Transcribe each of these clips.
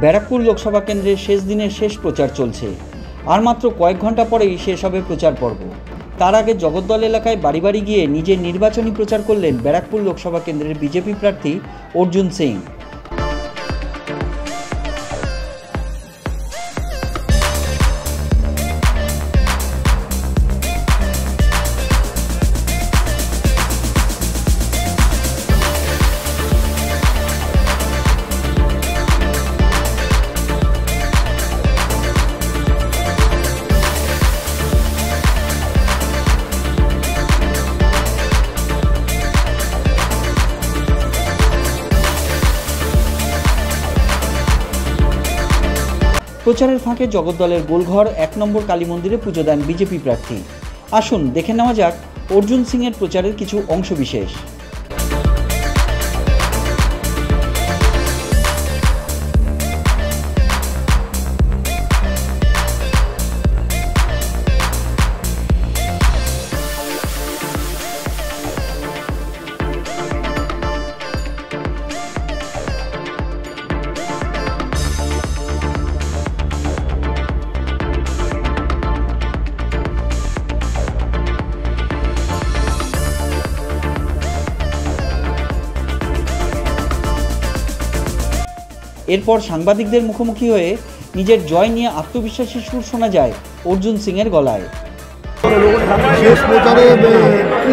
ব্যারাকপুর লোকসভা কেন্দ্রের শেষ দিনের শেষ প্রচার চলছে। আর মাত্র কয়েক ঘন্টা পরেই শেষ হবে প্রচার পর্ব। তার আগে জগদ্দল এলাকায় বাড়ি বাড়ি গিয়ে নিজের নির্বাচনী প্রচার করলেন ব্যারাকপুর লোকসভা কেন্দ্রের বিজেপি প্রার্থী অর্জুন সিং। প্রচারের ফাঁকে জগদ্দলের গোলঘর ১ নম্বর কালী মন্দিরে পুজো দেন বিজেপি প্রার্থী। আসুন দেখে নেওয়া যাক অর্জুন সিংয়ের প্রচারের কিছু অংশবিশেষ। এরপর সাংবাদিকদের মুখোমুখি হয়ে নিজের জয় নিয়ে আত্মবিশ্বাসী সুর শোনা যায় অর্জুন সিংয়ের গলায়। শেষ প্রচারে কি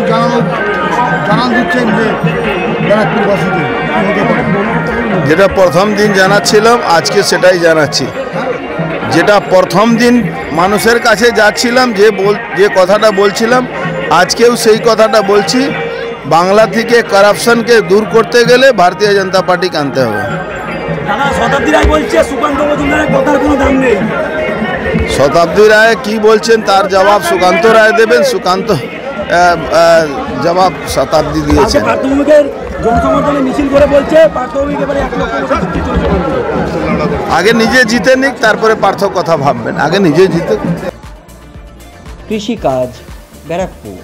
জানান দিচ্ছেন যে ব্যারাকপুরবাসীদের? যেটা প্রথম দিন জানাচ্ছিলাম আজকে সেটাই জানাচ্ছি। যেটা প্রথম দিন মানুষের কাছে যাচ্ছিলাম যে কথাটা বলছিলাম আজকেও সেই কথাটা বলছি। বাংলা থেকে কারাপশনকে দূর করতে গেলে ভারতীয় জনতা পার্টিকে আনতে হবে। শতাব্দী রায় বলছে সুকান্ত মজুমদারের কথার কোনো দাম নেই। শতাব্দী রায় কি বলছেন তার জবাব সুকান্ত রায় দেবেন। সুকান্ত জবাব শতাব্দী দিয়েছেন। প্রাথমিকের জনসমর্থনে মিছিল করে বলছে প্রাথমিক এবারে ১ লক্ষ। আগে নিজে জিতে নিক, তারপরে পার্থ কথা ভাববেন। আগে নিজে জিতে। কৃষিকাজ, ব্যারাকপুর।